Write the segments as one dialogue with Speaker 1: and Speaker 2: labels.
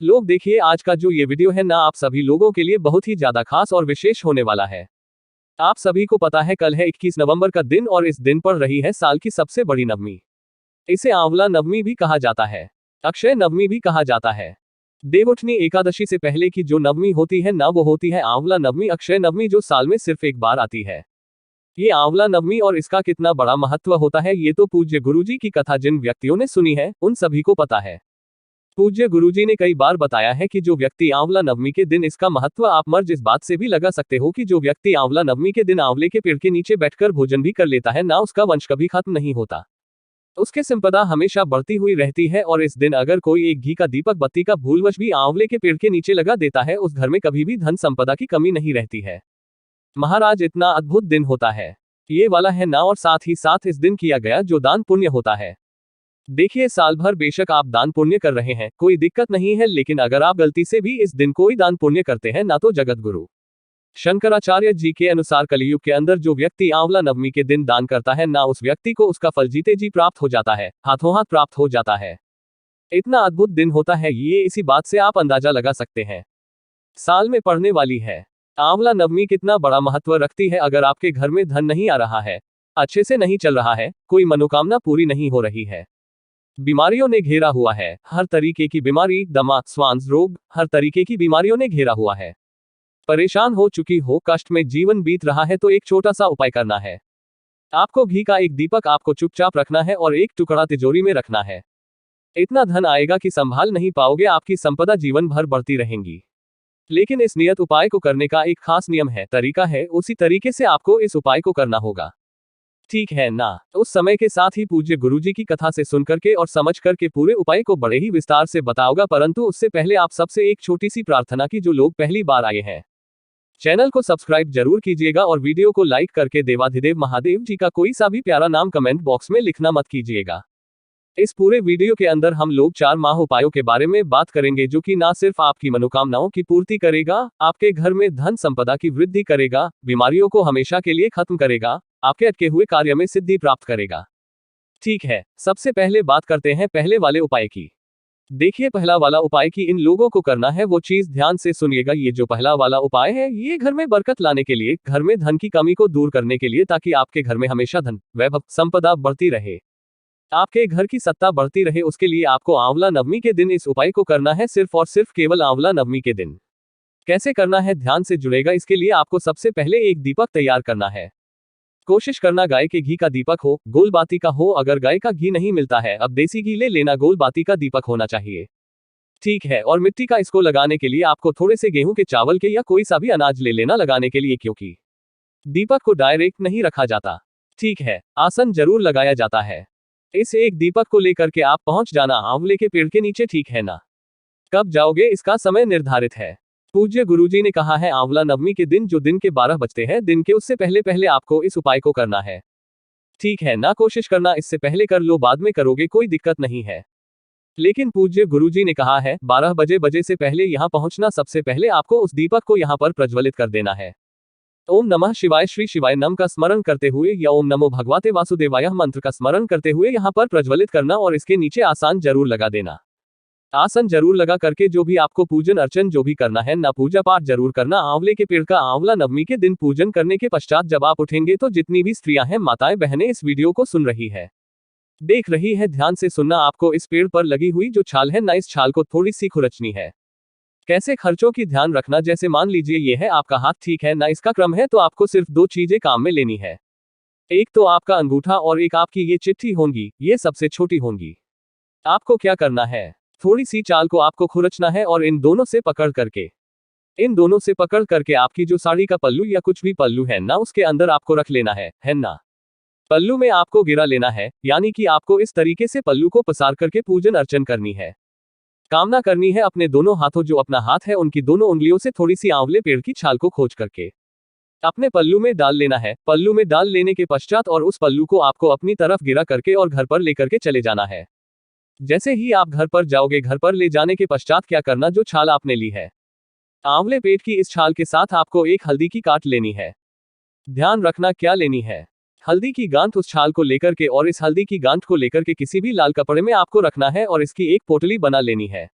Speaker 1: लोग देखिए, आज का जो ये वीडियो है ना, आप सभी लोगों के लिए बहुत ही ज्यादा खास और विशेष होने वाला है। आप सभी को पता है, कल है 21 नवंबर का दिन और इस दिन पड़ रही है साल की सबसे बड़ी नवमी। इसे आंवला नवमी भी कहा जाता है, अक्षय नवमी भी कहा जाता है। देवउठनी एकादशी से पहले की जो नवमी होती है ना, वो होती है आंवला नवमी, अक्षय नवमी, जो साल में सिर्फ एक बार आती है। ये आंवला नवमी और इसका कितना बड़ा महत्व होता है, ये तो पूज्य गुरुजी की कथा जिन व्यक्तियों ने सुनी है उन सभी को पता है। पूज्य गुरुजी ने कई बार बताया है कि जो व्यक्ति आंवला नवमी के दिन, इसका महत्व आप मर्ज इस बात से भी लगा सकते हो कि जो व्यक्ति आंवला नवमी के दिन आंवले के पेड़ के नीचे बैठकर भोजन भी कर लेता है ना, उसका वंश कभी खत्म नहीं होता, उसके संपदा हमेशा बढ़ती हुई रहती है। और इस दिन अगर कोई एक घी का दीपक बत्ती का भूलवश भी आंवले के पेड़ के नीचे लगा देता है, उस घर में कभी भी धन संपदा की कमी नहीं रहती है। महाराज, इतना अद्भुत दिन होता है ये वाला है ना, और साथ ही साथ इस दिन किया गया जो दान पुण्य होता है। देखिए, साल भर बेशक आप दान पुण्य कर रहे हैं, कोई दिक्कत नहीं है, लेकिन अगर आप गलती से भी इस दिन कोई दान पुण्य करते हैं ना, तो जगत गुरु शंकराचार्य जी के अनुसार कलयुग के अंदर जो व्यक्ति आंवला नवमी के दिन दान करता है ना, उस व्यक्ति को उसका फल जीते जी प्राप्त हो जाता है, हाथों हाथ प्राप्त हो जाता है। इतना अद्भुत दिन होता है ये, इसी बात से आप अंदाजा लगा सकते हैं। साल में पड़ने वाली है आंवला नवमी कितना बड़ा महत्व रखती है। अगर आपके घर में धन नहीं आ रहा है, अच्छे से नहीं चल रहा है, कोई मनोकामना पूरी नहीं हो रही है, बीमारियों ने घेरा हुआ है, हर तरीके की बीमारी, दमा, श्वास रोग, हर तरीके की बीमारियों ने घेरा हुआ है, परेशान हो चुकी हो, कष्ट में जीवन बीत रहा है, तो एक छोटा सा उपाय करना है। आपको घी का एक दीपक आपको चुपचाप रखना है और एक टुकड़ा तिजोरी में रखना है। इतना धन आएगा कि संभाल नहीं पाओगे, आपकी संपदा जीवन भर बढ़ती रहेंगी। लेकिन इस नियत उपाय को करने का एक खास नियम है, तरीका है, उसी तरीके से आपको इस उपाय को करना होगा, ठीक है ना। उस समय के साथ ही पूज्य गुरुजी की कथा से सुनकर के और समझ करके पूरे उपाय को बड़े ही विस्तार से बताऊंगा, परंतु उससे पहले आप सबसे एक छोटी सी प्रार्थना की, जो लोग पहली बार आए हैं चैनल को सब्सक्राइब जरूर कीजिएगा और वीडियो को लाइक करके देवाधिदेव महादेव जी का कोई सा भी प्यारा नाम कमेंट बॉक्स में लिखना मत कीजिएगा। इस पूरे वीडियो के अंदर हम लोग 4 माह उपायों के बारे में बात करेंगे, जो कि ना सिर्फ आपकी मनोकामनाओं की पूर्ति करेगा, आपके घर में धन संपदा की वृद्धि करेगा, बीमारियों को हमेशा के लिए खत्म करेगा, आपके अटके हुए कार्य में सिद्धि प्राप्त करेगा। ठीक है, सबसे पहले बात करते हैं पहले वाले उपाय की। देखिए, पहला वाला उपाय की इन लोगों को करना है वो चीज ध्यान से सुनिएगा। ये जो पहला वाला उपाय है, ये घर में बरकत लाने के लिए, घर में धन की कमी को दूर करने के लिए, ताकि आपके घर में हमेशा धन, वैभव, संपदा बढ़ती रहे, आपके घर की सत्ता बढ़ती रहे, उसके लिए आपको आंवला नवमी के दिन इस उपाय को करना है, सिर्फ और सिर्फ केवल आंवला नवमी के दिन। कैसे करना है, ध्यान से जुड़ेगा। इसके लिए आपको सबसे पहले एक दीपक तैयार करना है। कोशिश करना गाय के घी का दीपक हो, गोल बाती का हो। अगर गाय का घी नहीं मिलता है, अब देसी घी ले लेना, गोल बाती का दीपक होना चाहिए, ठीक है। और मिट्टी का इसको लगाने के लिए आपको थोड़े से गेहूं के चावल के या कोई सा भी अनाज ले लेना लगाने के लिए, क्योंकि दीपक को डायरेक्ट नहीं रखा जाता, ठीक है, आसन जरूर लगाया जाता है। इस एक दीपक को लेकर के आप पहुंच जाना आंवले के पेड़ के नीचे, ठीक है ना। कब जाओगे, इसका समय निर्धारित है। पूज्य गुरुजी ने कहा है आंवला नवमी के दिन, जो दिन के 12 बजते हैं दिन के, उससे पहले पहले आपको इस उपाय को करना है, ठीक है ना। कोशिश करना इससे पहले कर लो, बाद में करोगे कोई दिक्कत नहीं है, लेकिन पूज्य गुरुजी ने कहा है 12 बजे से पहले यहां पहुंचना। सबसे पहले आपको उस दीपक को यहां पर प्रज्वलित कर देना है। ओम नमः शिवाय, श्री शिवाय नम का स्मरण करते हुए या ओम नमो भगवते वासुदेवाय मंत्र का स्मरण करते हुए यहां पर प्रज्वलित करना, और इसके नीचे आसन जरूर लगा देना। आसन जरूर लगा करके जो भी आपको पूजन अर्चन जो भी करना है ना, पूजा पाठ जरूर करना आंवले के पेड़ का। आंवला नवमी के दिन पूजन करने के पश्चात जब आप उठेंगे, तो जितनी भी स्त्रियां हैं, माताएं बहनें इस वीडियो को सुन रही है, देख रही है, ध्यान से सुनना। आपको इस पेड़ पर लगी हुई जो छाल है ना, इस छाल को थोड़ी सी खुरचनी है। कैसे खर्चों की ध्यान रखना, जैसे मान लीजिए ये है आपका हाथ, ठीक है ना, इसका क्रम है, तो आपको सिर्फ 2 चीजें काम में लेनी है। एक तो आपका अंगूठा और एक आपकी ये चिट्ठी होंगी, ये सबसे छोटी होंगी। आपको क्या करना है, थोड़ी सी चाल को आपको खुरचना है और इन दोनों से पकड़ करके आपकी जो साड़ी का पल्लू या कुछ भी पल्लू है ना, उसके अंदर आपको रख लेना है ना। पल्लू में आपको गिरा लेना है, यानी कि आपको इस तरीके से पल्लू को पसार करके पूजन अर्चन करनी है, कामना करनी है। अपने दोनों हाथों, जो अपना हाथ है, उनकी दोनों उंगलियों से थोड़ी सी आंवले पेड़ की छाल को खोज करके अपने पल्लू में डाल लेना है। पल्लू में डाल लेने के पश्चात और उस पल्लू को आपको अपनी तरफ गिरा करके और घर पर लेकर के चले जाना है। जैसे ही आप घर पर जाओगे, घर पर ले जाने के पश्चात क्या करना, जो छाल आपने ली है आंवले पेड़ की, इस छाल के साथ आपको एक हल्दी की काट लेनी है। ध्यान रखना क्या लेनी है, हल्दी की गांठ उस छाल को लेकर के, और इस हल्दी की गांठ को लेकर के किसी भी लाल कपड़े में आपको रखना है और इसकी एक पोटली बना लेनी है।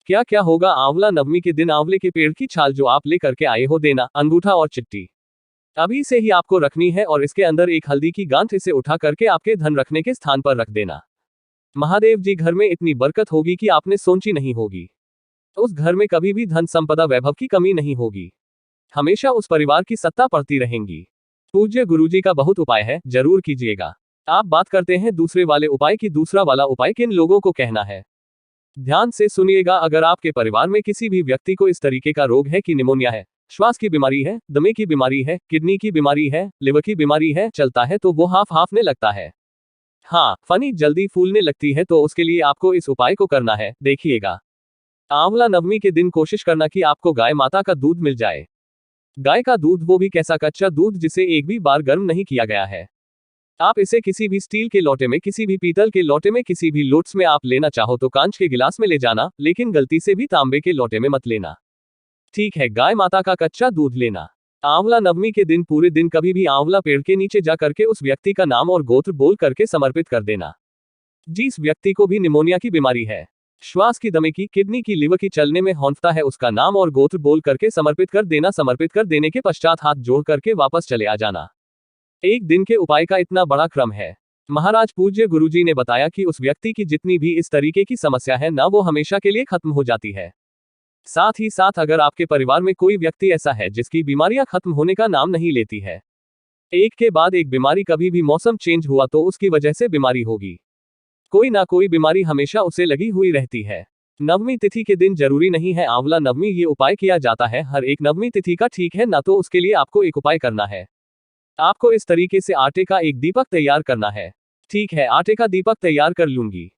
Speaker 1: क्या क्या होगा आंवला नवमी के दिन? आंवले के पेड़ की छाल जो आप लेकर के आए हो देना, अंगूठा और चिट्ठी अभी से ही आपको रखनी है और इसके अंदर एक हल्दी की गांठ, इसे उठा करके आपके धन रखने के स्थान पर रख देना। महादेव जी घर में इतनी बरकत होगी कि आपने सोची नहीं होगी। उस घर में कभी भी धन संपदा वैभव की कमी नहीं होगी। हमेशा उस परिवार की सत्ता पड़ती रहेंगी। पूज्य गुरुजी का बहुत उपाय है, जरूर कीजिएगा। आप बात करते हैं दूसरे वाले उपाय की। दूसरा वाला उपाय किन लोगों को कहना है, ध्यान से सुनिएगा। अगर आपके परिवार में किसी भी व्यक्ति को इस तरीके का रोग है कि निमोनिया है, श्वास की बीमारी है, दमे की बीमारी है, किडनी की बीमारी है, लिवर की बीमारी है, चलता है तो वो हाफने लगता है, हाँ फनी जल्दी फूलने लगती है, तो उसके लिए आपको इस उपाय को करना है। देखिएगा, आंवला नवमी के दिन कोशिश करना कि आपको गाय माता का दूध मिल जाए। गाय का दूध, वो भी कैसा? कच्चा दूध जिसे एक भी बार गर्म नहीं किया गया है। आप इसे किसी भी स्टील के लोटे में, किसी भी पीतल के लोटे में, किसी भी लोट्स में आप लेना चाहो तो कांच के गिलास में ले जाना, लेकिन गलती से भी तांबे के लोटे में मत लेना, ठीक है। गाय माता का कच्चा दूध लेना। आंवला नवमी के दिन पूरे दिन कभी भी आंवला पेड़ के नीचे जा करके उस व्यक्ति का नाम और गोत्र बोल करके समर्पित कर देना। जिस व्यक्ति को भी निमोनिया की बीमारी है, श्वास की, दमे की, किडनी की, लिवर की, चलने में हौंफता है, उसका नाम और गोत्र बोल करके समर्पित कर देना। समर्पित कर देने के पश्चात हाथ जोड़ करके वापस चले आ जाना। एक दिन के उपाय का इतना बड़ा क्रम है। महाराज पूज्य गुरुजी ने बताया कि उस व्यक्ति की जितनी भी इस तरीके की समस्या है ना, वो हमेशा के लिए खत्म हो जाती है। साथ ही साथ अगर आपके परिवार में कोई व्यक्ति ऐसा है जिसकी बीमारियां खत्म होने का नाम नहीं लेती है, एक के बाद एक बीमारी, कभी भी मौसम चेंज हुआ तो उसकी वजह से बीमारी होगी, कोई ना कोई बीमारी हमेशा उसे लगी हुई रहती है। नवमी तिथि के दिन जरूरी नहीं है आंवला नवमी ये उपाय किया जाता है हर एक नवमी तिथि का, ठीक है ना। तो उसके लिए आपको एक उपाय करना है। आपको इस तरीके से आटे का एक दीपक तैयार करना है, ठीक है। आटे का दीपक तैयार कर लूंगी।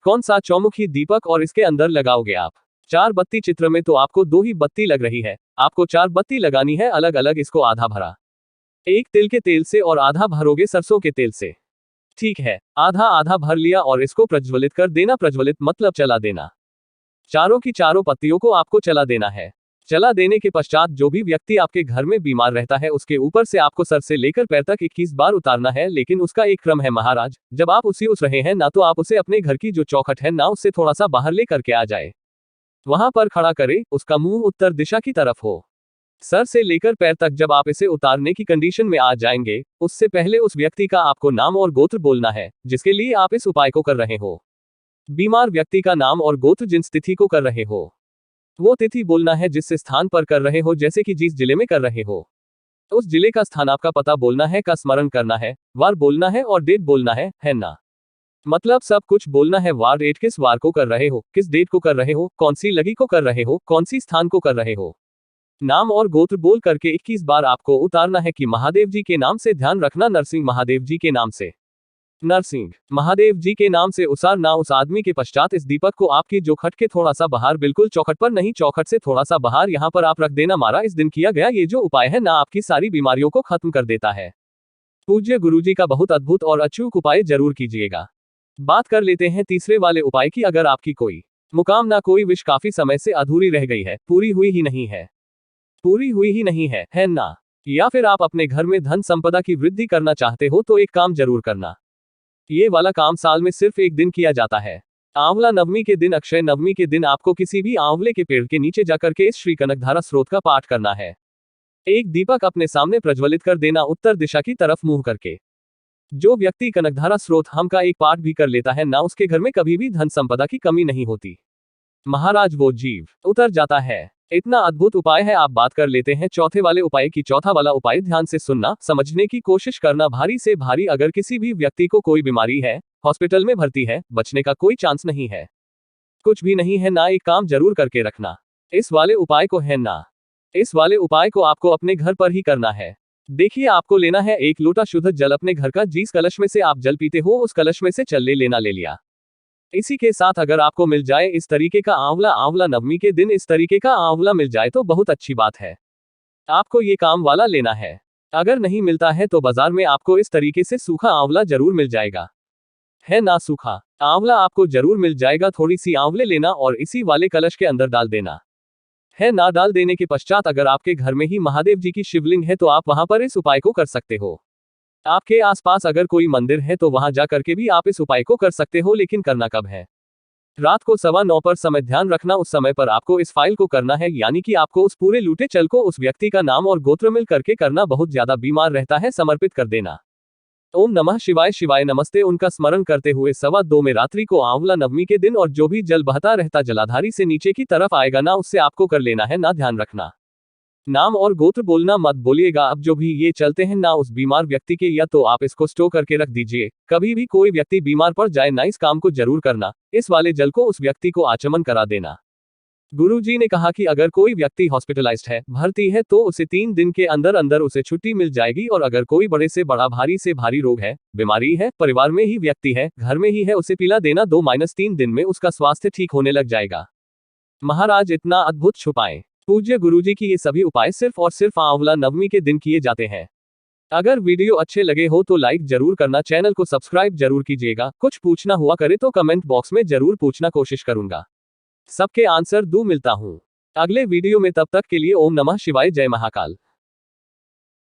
Speaker 1: कौन सा? चौमुखी दीपक। और इसके अंदर लगाओगे आप 4 बत्ती। चित्र में तो आपको 2 ही बत्ती लग रही है, आपको 4 बत्ती लगानी है अलग अलग। इसको आधा भरा एक तिल के तेल से और आधा भरोगे सरसों के तेल से, ठीक है। आधा आधा भर लिया और इसको प्रज्वलित कर देना। प्रज्वलित मतलब चला देना। चारों की चारों पत्तियों को आपको चला देना है। चला देने के पश्चात जो भी व्यक्ति आपके घर में बीमार रहता है उसके ऊपर से आपको सर से लेकर पैर तक 21 बार उतारना है। लेकिन उसका एक क्रम है महाराज, जब आप उस रहे हैं ना, तो आप उसे अपने घर की जो चौखट है ना, उससे थोड़ा सा बाहर ले करके आ जाए, वहां पर खड़ा करे, उसका मुंह उत्तर दिशा की तरफ हो। सर से लेकर पैर तक जब आप इसे उतारने की कंडीशन में आ जाएंगे, उससे पहले उस व्यक्ति का आपको नाम और गोत्र बोलना है जिसके लिए आप इस उपाय को कर रहे हो। बीमार व्यक्ति का नाम और गोत्र, जिस तिथि को कर रहे हो वो तिथि बोलना है, जिस स्थान पर कर रहे हो, जैसे कि जिस जिले में कर रहे हो उस जिले का स्थान, आपका पता बोलना है, का स्मरण करना है, वार बोलना है और डेट बोलना है ना। मतलब सब कुछ बोलना है। वार, डेट, किस वार को कर रहे हो, किस डेट को कर रहे हो, कौन सी लगी को कर रहे हो, कौन सी स्थान को कर रहे हो। नाम और गोत्र बोल करके 21 बार आपको उतारना है कि महादेव जी के नाम से। ध्यान रखना, नरसिंह महादेव जी के नाम से, नरसिंह महादेव जी के नाम से उसारना उस आदमी के पश्चात इस दीपक को आपकी जो खट के थोड़ा सा बाहर, बिल्कुल चौखट पर नहीं, चौखट से थोड़ा सा बाहर, यहां पर आप रख देना। मारा इस दिन किया गया ये जो उपाय है ना, आपकी सारी बीमारियों को खत्म कर देता है। पूज्य गुरुजी का बहुत अद्भुत और अचूक उपाय जरूर कीजिएगा। बात कर लेते हैं तीसरे वाले उपाय की। अगर आपकी कोई मुकामना, कोई विश काफी समय से अधूरी रह गई है, पूरी हुई ही नहीं है, पूरी हुई ही नहीं है ना, या फिर आप अपने घर में धन संपदा की वृद्धि करना चाहते हो, तो एक काम जरूर करना। ये वाला काम साल में सिर्फ एक दिन किया जाता है, आंवला नवमी के दिन। अक्षय नवमी के दिन आपको किसी भी आंवले के पेड़ के नीचे जाकर के इस श्री कनकधारा स्रोत का पाठ करना है। एक दीपक अपने सामने प्रज्वलित कर देना, उत्तर दिशा की तरफ मुंह करके। जो व्यक्ति कनकधारा स्रोत हम का एक पाठ भी कर लेता है ना, उसके घर में कभी भी धन संपदा की कमी नहीं होती महाराज, वो जीव उतर जाता है। इतना अद्भुत उपाय है। आप बात कर लेते हैं चौथे वाले उपाय की। चौथा वाला उपाय ध्यान से सुनना, समझने की कोशिश करना। भारी से भारी अगर किसी भी व्यक्ति को कोई बीमारी है, हॉस्पिटल में भर्ती है, बचने का कोई चांस नहीं है, कुछ भी नहीं है ना, एक काम जरूर करके रखना। इस वाले उपाय को है ना, इस वाले उपाय को आपको अपने घर पर ही करना है। देखिए, आपको लेना है 1 लोटा शुद्ध जल। अपने घर का जिस कलश में से आप जल पीते हो उस कलश में से चल ले लिया। इसी के साथ अगर आपको मिल जाए इस तरीके का आंवला नवमी के दिन इस तरीके का आंवला मिल जाए तो बहुत अच्छी बात है। आपको ये काम वाला लेना है। अगर नहीं मिलता है तो बाजार में आपको इस तरीके से सूखा आंवला जरूर मिल जाएगा, है ना। सूखा आंवला आपको जरूर मिल जाएगा। थोड़ी सी आंवले लेना और इसी वाले कलश के अंदर डाल देना, है ना। डाल देने के पश्चात अगर आपके घर में ही महादेव जी की शिवलिंग है तो आप वहां पर इस उपाय को कर सकते हो। आपके आसपास अगर कोई मंदिर है तो वहां जा करके भी आप इस उपाय को कर सकते हो। लेकिन करना कब है? रात को 9:15 पर समय ध्यान रखना उस समय पर आपको इस फाइल को करना है, यानी कि आपको उस पूरे लूटे चल को उस व्यक्ति का नाम और गोत्र मिल करके करना, बहुत ज्यादा बीमार रहता है समर्पित कर देना। ओम नमः शिवाय शिवाय नमस्ते उनका स्मरण करते हुए 2:15 में रात्रि को आंवला नवमी के दिन और जो भी जल बहता रहता जलाधारी से नीचे की तरफ आएगा ना, उससे आपको कर लेना है ना, ध्यान रखना। नाम और गोत्र बोलना मत बोलिएगा। अब जो भी ये चलते हैं ना उस बीमार व्यक्ति के, या तो आप इसको स्टोर करके रख दीजिए। कभी भी कोई व्यक्ति बीमार पड़ जाए ना, इस काम को जरूर करना, इस वाले जल को उस व्यक्ति को आचमन करा देना। गुरुजी ने कहा कि अगर कोई व्यक्ति हॉस्पिटलाइज्ड है, भर्ती है, तो उसे 3 दिन के अंदर अंदर उसे छुट्टी मिल जाएगी। और अगर कोई बड़े से बड़ा भारी से भारी रोग है, बीमारी है, परिवार में ही व्यक्ति है, घर में ही है, उसे पिला देना, 2-3 दिन में उसका स्वास्थ्य ठीक होने लग जाएगा। महाराज इतना अद्भुत छुपाएं। पूज्य गुरुजी की ये सभी उपाय सिर्फ और सिर्फ आंवला नवमी के दिन किए जाते हैं। अगर वीडियो अच्छे लगे हो तो लाइक जरूर करना, चैनल को सब्सक्राइब जरूर कीजिएगा। कुछ पूछना हुआ करे तो कमेंट बॉक्स में जरूर पूछना, कोशिश करूंगा सबके आंसर दूं मिलता हूं अगले वीडियो में। तब तक के लिए ओम नमः शिवाय, जय महाकाल।